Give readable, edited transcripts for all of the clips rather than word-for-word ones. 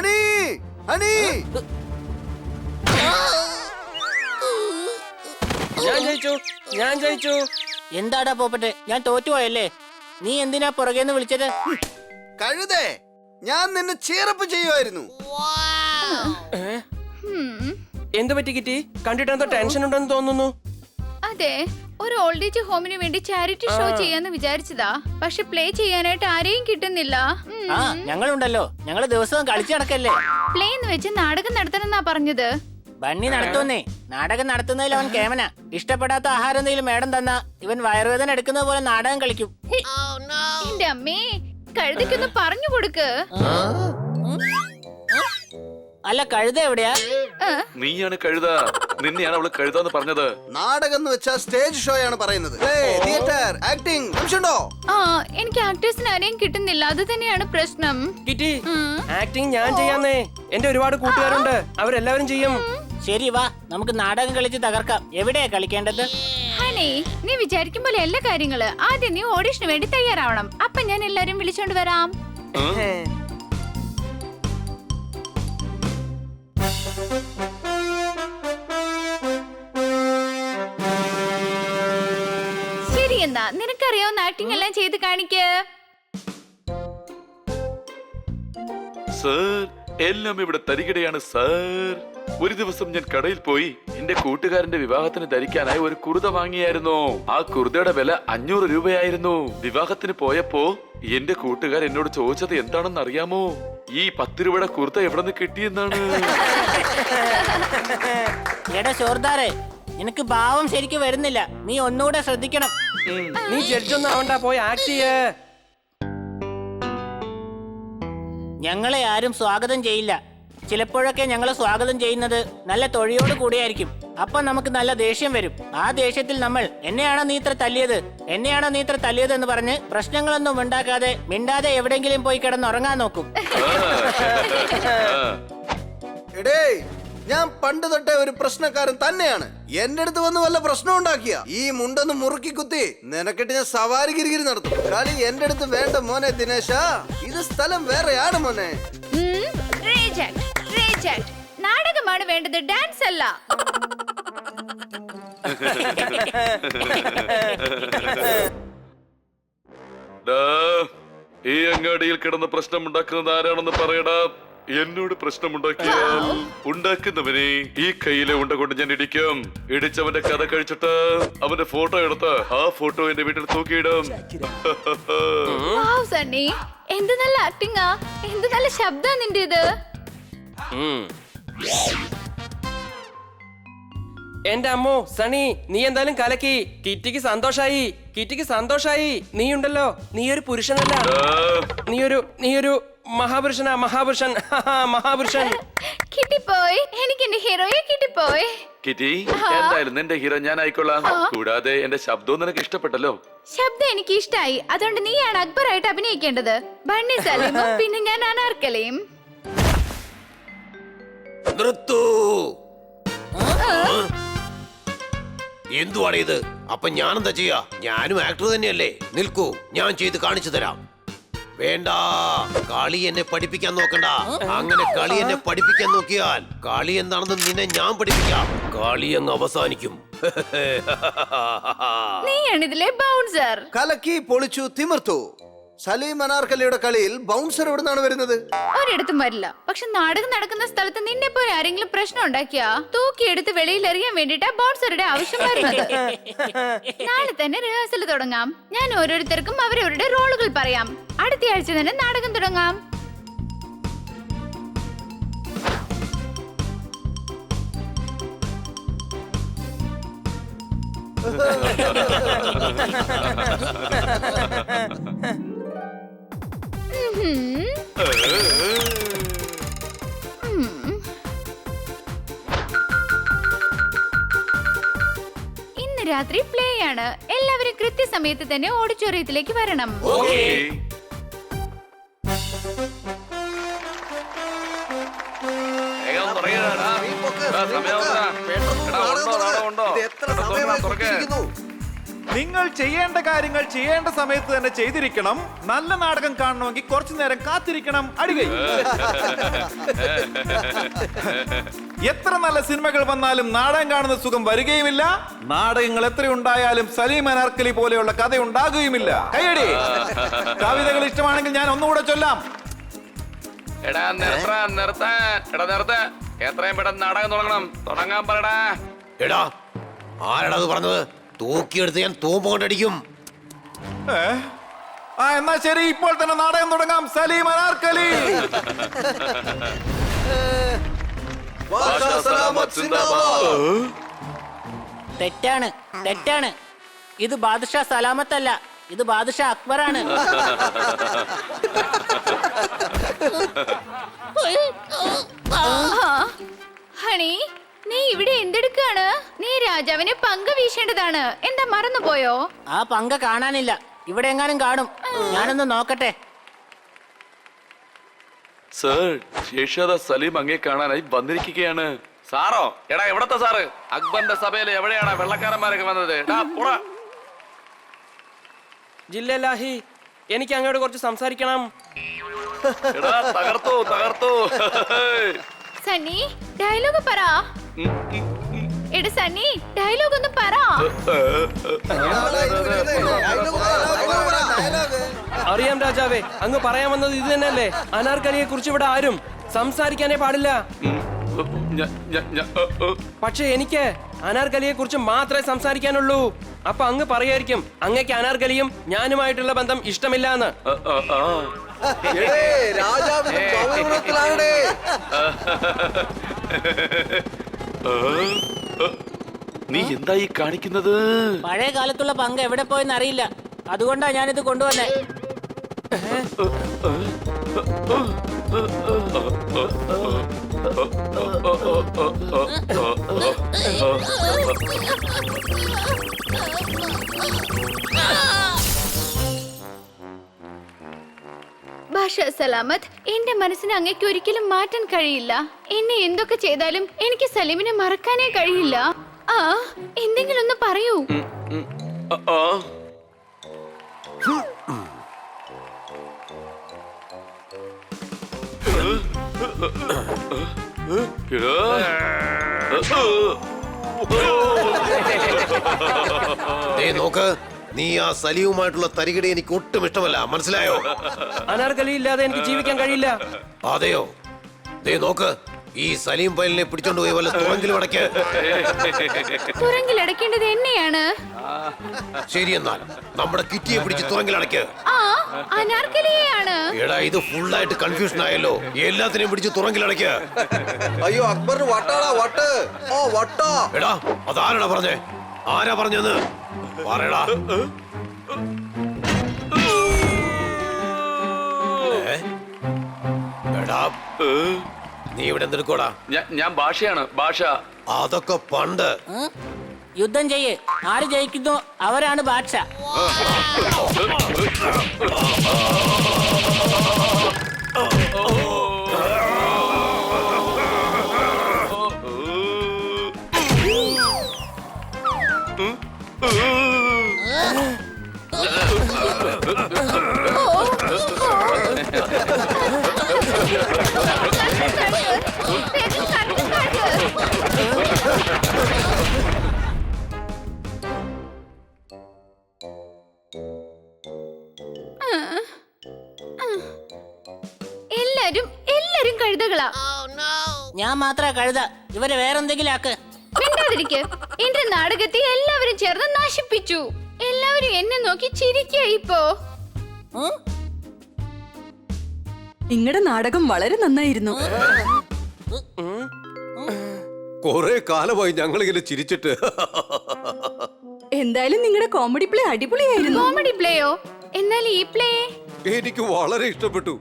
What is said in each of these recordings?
Honey honey ഞാൻ ജയിച്ചു. എന്താടാ പോപ്പട്ടെ, ഞാൻ തോറ്റുപോയല്ലേ? നീ എന്തിനാ പുറകേന്ന് വിളിച്ചത്? കഴുതേ, ഞാൻ നിന്നെ ചീറപ്പ് ചെയ്യുമായിരുന്നു. എന്ത് പറ്റി കിറ്റി? കണ്ടിട്ട് എന്തോ ടെൻഷൻ ഉണ്ടെന്ന് തോന്നുന്നു. അതെ, ഒരു ഓൾഡ് ഏജ് ഹോമിന് വേണ്ടി ചാരിറ്റി ഷോ ചെയ്യാന്ന് വിചാരിച്ചതാ. പക്ഷെ പ്ലേ ചെയ്യാനായിട്ട് ആരെയും കിട്ടുന്നില്ല. ആ, ഞങ്ങളുണ്ടല്ലോ. ഞങ്ങള് ദിവസവും കളിച്ചു നടക്കല്ലേ. പ്ലേ എന്ന് വെച്ച് നാടകം നടത്തണമെന്നാ പറഞ്ഞത്. ബണ്ണി നടത്തുന്നേ. നാടകം നടത്തുന്നതിൽ അവൻ കേമന. ഇഷ്ടപ്പെടാത്ത ആഹാരം എന്തെങ്കിലും മേഡം തന്നാ ഇവൻ വയറുവേദന എടുക്കുന്നത് പോലെ നാടകം കളിക്കും. എന്റെ അമ്മേ, കഴുതയ്ക്കൊന്ന് പറഞ്ഞു കൊടുക്ക്. അല്ല, കഴുത എവിടെയാ? നീയാണ് കഴുത. നിന്നെയാണ് അവള് കഴുതാന്ന് പറഞ്ഞത്. നാടകം എന്ന് വെച്ചാൽ സ്റ്റേജ് ഷോ ആണ് പറയുന്നത്. തിയേറ്റർ, ആക്ടിംഗ്, സംശയമുണ്ടോ? ആ, എനിക്ക് ആക്ടേഴ്സിന് ആരെയും കിട്ടുന്നില്ല. അത് തന്നെയാണ് പ്രശ്നം. കിറ്റി, ആക്ടിങ് ഞാൻ ചെയ്യാന്നേ. എന്റെ ഒരുപാട് കൂട്ടുകാരുണ്ട്, അവരെല്ലാവരും ചെയ്യും. ശരി, വാ, നമുക്ക് നാടകം കളിച്ച് തകർക്കാം. എവിടെയാ കളിക്കേണ്ടത്? ഹണി, നീ വിചാരിക്കും പോലെ എല്ലാ കാര്യങ്ങള്. ആദ്യം നീ ഓഡിഷന് വേണ്ടി തയ്യാറാവണം. അപ്പൊ ഞാൻ എല്ലാരും വിളിച്ചോണ്ട് വരാം. ശരി, എന്നാ നിനക്കറിയാവുന്ന ആക്ടിംഗ് എല്ലാം ചെയ്ത് കാണിക്ക്. സർ, എല്ലാം ഇവിടെ തരികിടയാണ് സർ. ഒരു ദിവസം ഞാൻ കടയിൽ പോയി എന്റെ കൂട്ടുകാരന്റെ വിവാഹത്തിന് ധരിക്കാനായി ഒരു കുർത വാങ്ങിയായിരുന്നു. ആ കുർതയുടെ വില 500 രൂപയായിരുന്നു. വിവാഹത്തിന് പോയപ്പോ എന്റെ കൂട്ടുകാർ എന്നോട് ചോദിച്ചത് എന്താണെന്ന് അറിയാമോ? ഈ 10 രൂപയുടെ കുർത എവിടെ നിന്ന് കിട്ടിയെന്നാണ്. എടാ ചോർദാറെ, നിനക്ക് ഭാവം ശരിക്കും വരുന്നില്ല. നീ ഒന്നുകൂടെ ശ്രദ്ധിക്കണം. നീ ജഡ്ജൊന്നും ആവണ്ട, പോയി ആക്ട് ചെയ്യേ. ഞങ്ങളെ ആരും സ്വാഗതം ചെയ്യില്ല. ചിലപ്പോഴൊക്കെ ഞങ്ങളെ സ്വാഗതം ചെയ്യുന്നത് നല്ല തൊഴിയോട് കൂടിയായിരിക്കും. അപ്പൊ നമുക്ക് നല്ല ദേഷ്യം വരും. ആ ദേഷ്യത്തിൽ നമ്മൾ എന്നെയാണോ നീ ഇത്ര തല്ലിയത് എന്ന് പറഞ്ഞ് പ്രശ്നങ്ങളൊന്നും ഉണ്ടാക്കാതെ മിണ്ടാതെ എവിടെങ്കിലും പോയി കിടന്നുറങ്ങാൻ നോക്കും. എടേ, ഞാൻ പണ്ട് തൊട്ടേ ഒരു പ്രശ്നക്കാരൻ തന്നെയാണ്. എന്റെ അടുത്ത് വന്ന് വല്ല പ്രശ്നം ഉണ്ടാക്കിയ ഈ മുണ്ടൊന്ന് മുറുക്കി കുത്തി നിനക്കിട്ട് ഞാൻ സവാരി ഗിരിഗിരി നടത്തും. കളി എന്റെ അടുത്ത് വേണ്ട മോനെ ദിനേശ. ഇത് സ്ഥലം വേറെയാണ് മോനെ. നാടകമാണ് വേണ്ടത്, ഡാൻസ് അല്ല. ഈ അങ്ങാടിയിൽ കിടന്ന് പ്രശ്നം ഉണ്ടാക്കുന്നത് ആരാണെന്ന് പറയടാ. എന്നോട് പ്രശ്നമുണ്ടാക്കിയാൽ ഉണ്ടാക്കുന്നവനെ ഈ കയ്യിലെ ഉണ്ട കൊണ്ട് ഞാൻ ഇടിക്കും. ഇടിച്ചവന്റെ കഥ കഴിച്ചിട്ട് അവന്റെ ഫോട്ടോ എടുത്ത് ആ ഫോട്ടോ എന്റെ വീട്ടിൽ തൂക്കിയിടും. എന്ത് നല്ല ആക്ടിങ്ങാ, എന്ത് നല്ല ശബ്ദാ നിന്റേത്. എന്റെ അമ്മോ സണി, നീ എന്തായാലും കലക്കി. കിറ്റിക്ക് സന്തോഷായി. നീ ഉണ്ടല്ലോ, നീ ഒരു പുരുഷനല്ല, നീയൊരു മഹാപുരുഷൻ. കിട്ടിപ്പോയി, എനിക്ക് എന്റെ ഹീറോയെ കിട്ടിപ്പോയി. കിറ്റി, എന്തായാലും നിന്റെ ഹീറോ ഞാൻ ആയിക്കൊള്ളാം. കൂടാതെ എന്റെ ശബ്ദവും നിനക്ക് ഇഷ്ടപ്പെട്ടല്ലോ. ശബ്ദം എനിക്ക് ഇഷ്ടായി. അതുകൊണ്ട് നീയാണ് അക്ബറായിട്ട് അഭിനയിക്കേണ്ടത്. ബണ്ണി സലീമും പിന്നെ ഞാൻ അനാർക്കലിയും. നിർത്തൂ. എന്തുവാണ് ഇത്? അപ്പൊ ഞാനെന്താ ചെയ്യാ? ഞാനും ആക്ടർ തന്നെയല്ലേ. നിൽക്കൂ, ഞാൻ ചെയ്ത് കാണിച്ചു തരാം. വേണ്ട, കളി എന്നെ പഠിപ്പിക്കാൻ നോക്കണ്ട. അങ്ങനെ കളി എന്നെ പഠിപ്പിക്കാൻ നോക്കിയാൽ കളി എന്താണെന്ന് നിന്നെ ഞാൻ പഠിപ്പിക്കാം. കളി അങ്ങ് അവസാനിക്കും. നീയാണ് ഇതിലെ ബൗൺസർ. കലക്കി പൊളിച്ചു തിമിർത്തു. സലീം അനാർക്കലിയുടെ കളിയിൽ ബൗൺസർ എവിടെ നിന്നാണ് വരുന്നത്? ഒരിടത്തും വരില്ല. പക്ഷെ നാടകം നടക്കുന്ന സ്ഥലത്ത് നിന്നെ പോലെ ആരെങ്കിലും പ്രശ്നം ഉണ്ടാക്കിയാ തൂക്കിയെടുത്ത് വെളിയിൽ എറിയാൻ വേണ്ടിട്ടാ ബൗൺസറുടെ ആവശ്യം വരുന്നത്. നാളെ തന്നെ റിഹേഴ്സൽ തുടങ്ങാം. ഞാൻ ഓരോരുത്തർക്കും അവരവരുടെ റോളുകൾ പറയാം. അടുത്ത ആഴ്ച തന്നെ നാടകം തുടങ്ങാം. ഇന്ന് രാത്രി പ്ലേ ആണ്. എല്ലാവരും കൃത്യസമയത്ത് തന്നെ ഓഡിറ്റോറിയത്തിലേക്ക് വരണം. നിങ്ങൾ ചെയ്യേണ്ട കാര്യങ്ങൾ ചെയ്യേണ്ട സമയത്ത് തന്നെ ചെയ്തിരിക്കണം. നല്ല നാടകം കാണണമെങ്കിൽ കുറച്ചു നേരം കാത്തിരിക്കണം. അടികൈ. എത്ര നല്ല സിനിമകൾ വന്നാലും നാടകം കാണുന്ന സുഖം വരികയുമില്ല. നാടകങ്ങൾ എത്രയുണ്ടായാലും സലീം അനാർക്കലി പോലെയുള്ള കഥ ഉണ്ടാകുകയുമില്ല. കൈയടി. കവിതകൾ ഇഷ്ടമാണെങ്കിൽ ഞാൻ ഒന്നുകൂടെ ചൊല്ലാം. എടാ നിർത്താൻ എത്രയും പെട്ടെന്ന് നാടകം തുടങ്ങാൻ പറടാ. എടാ ആരടാ അത് പറഞ്ഞത്? തൂക്കിയെടുത്ത് ഞാൻ തൂമ്പ് കൊണ്ടടിക്കും. എന്നാ ശരി, ഇപ്പോൾ തന്നെ നാടകം തുടങ്ങാം. സലീം അനാർക്കലി. ബാദ്ഷാ സലാമത്ത് സിന്ദാബാദ്. തെറ്റാണ്. ഇത് ബാദുഷാ സലാമത്തല്ല, ഇത് ബാദുഷാ അക്ബറാണ്. ഹണി, നീ ഇവിടെ എന്തെടുക്കാണ്? നീ രാജാവിനെ പങ്ക വീശേണ്ടതാണ്. എന്താ മറന്നുപോയോ? ആ പങ്ക കാണാനില്ല. ഇവിടെ എങ്ങാനും കാണും. ഞാനൊന്ന് നോക്കട്ടെ. സർ, ശേഷാദ സലീം അങ്ങേ കാണാനായി വന്നിരിക്കുകയാണ്. സാറോ? എടാ എവിടത്തെ സാറ്? അക്ബറിന്റെ സഭയിൽ എവിടെയാണ് വെള്ളക്കാരന്മാരൊക്കെ വന്നത്? ജില്ലലാഹി, എനിക്ക് അങ്ങോട്ട് കുറച്ച് സംസാരിക്കണം. എടാ തകർത്തു. സണ്ണി, ഡയലോഗ് പറ. എടാ സണ്ണി, ഡയലോഗ് ഒന്ന് പറ. അറിയാം രാജാവേ, അങ്ങ് പറയാൻ വന്നത് ഇത് തന്നെയല്ലേ. അനാർക്കലിയെ കുറിച്ച് ഇവിടെ ആരും സംസാരിക്കാനേ പാടില്ല. പക്ഷെ എനിക്ക് അനാർക്കലിയെ കുറിച്ച് മാത്രമേ സംസാരിക്കാനുള്ളൂ. അപ്പൊ അങ്ങ് പറയായിരിക്കും അങ്ങക്ക് അനാർക്കലിയും ഞാനുമായിട്ടുള്ള ബന്ധം ഇഷ്ടമില്ലാന്ന്. രാജാവിന്റെ പൗരത്വത്തിലാണേ. നീ എന്താ ഈ കാണിക്കുന്നത്? പഴയ കാലത്തുള്ള പങ്ക് എവിടെ പോയെന്ന് അറിയില്ല. അതുകൊണ്ടാ ഞാനിത് കൊണ്ടുവന്നേ. ബാദ്ഷാ സലാമത്ത്, എന്റെ മനസ്സിനെ അങ്ങേക്ക് ഒരിക്കലും മാറ്റാൻ കഴിയില്ല. എന്നെ എന്തൊക്കെ ചെയ്താലും എനിക്ക് സലീമിനെ മറക്കാനേ കഴിയില്ല. എന്തെങ്കിലും ഒന്ന് പറയൂ. നോക്ക്, നീ ആ സലീവുമായിട്ടുള്ള തരികിടി എനിക്ക് ഒട്ടും ഇഷ്ടമല്ല. മനസ്സിലായോ? അനാർക്കലി ഇല്ലാതെ എനിക്ക് ജീവിക്കാൻ കഴിയില്ല. അതെയോ? ദേ നോക്ക്, ഈ സലീം പൈലിനെ പിടിച്ചോണ്ട് പോയി വല്ല തുറങ്കിലും അടയ്ക്ക്. തുറങ്കിലടക്കേണ്ടത് എന്നെയാണ്. ശരി, എന്നാൽ നമ്മുടെ കിറ്റിയെ പിടിച്ച് തുറങ്കിലടയ്ക്ക്. അനാർക്കലിയെയാണ്. എടാ, ഇത് ഫുള്ളായിട്ട് കൺഫ്യൂഷൻ ആയല്ലോ. എല്ലാത്തിനെയും പിടിച്ച് തുറങ്കിലടയ്ക്ക്. അയ്യോ, അക്ബറിന് വട്ടാടാ, വട്ട്. വട്ടാ. എടാ, അതാരടാ പറഞ്ഞേ? ആരാ പറഞ്ഞെന്ന് പറയടാ. എടാ, നീ ഇവിടെ എന്തെടുക്കോടാ? ഞാൻ ഭാഷയാണ്. ഭാഷ. അതൊക്കെ പണ്ട്. യുദ്ധം ചെയ്യ്. ആര് ജയിക്കുന്നു അവരാണ് ബാദ്ഷാ. എല്ലാരും കഴുതകളാ. ഞാൻ മാത്രം കഴുത. ഇവരെ വേറെന്തെങ്കിലും ആക്ക്. മിണ്ടാതിരിക്ക്. എന്റെ നാടകത്തെ എല്ലാവരും ചേർന്ന് നശിപ്പിച്ചു. എല്ലാവരും എന്നെ നോക്കി ചിരിക്കുക ഇപ്പോ. നിങ്ങളുടെ നാടകം വളരെ നന്നായിരുന്നു. കൊറേ കാലമായി ഞങ്ങളിങ്ങനെ ചിരിച്ചിട്ട്. എന്തായാലും നിങ്ങളുടെ കോമഡി പ്ലേ അടിപൊളിയായിരുന്നു. കോമഡി പ്ലേയോ? എന്നാൽ ഈ പ്ലേ എനിക്ക് വളരെ ഇഷ്ടപ്പെട്ടു.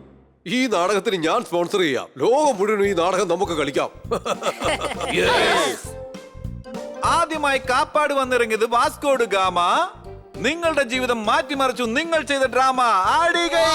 ഈ നാടകത്തിന് ഞാൻ സ്പോൺസർ ചെയ്യാം. ലോകം മുഴുവൻ ഈ നാടകം നമുക്ക് കളിക്കാം. ആദ്യമായി കാപ്പാട് വന്നിറങ്ങിയത് വാസ്കോഡ് ഗാമ. നിങ്ങളുടെ ജീവിതം മാറ്റിമറിച്ചു നിങ്ങൾ ചെയ്ത ഡ്രാമ. ആടികൈ.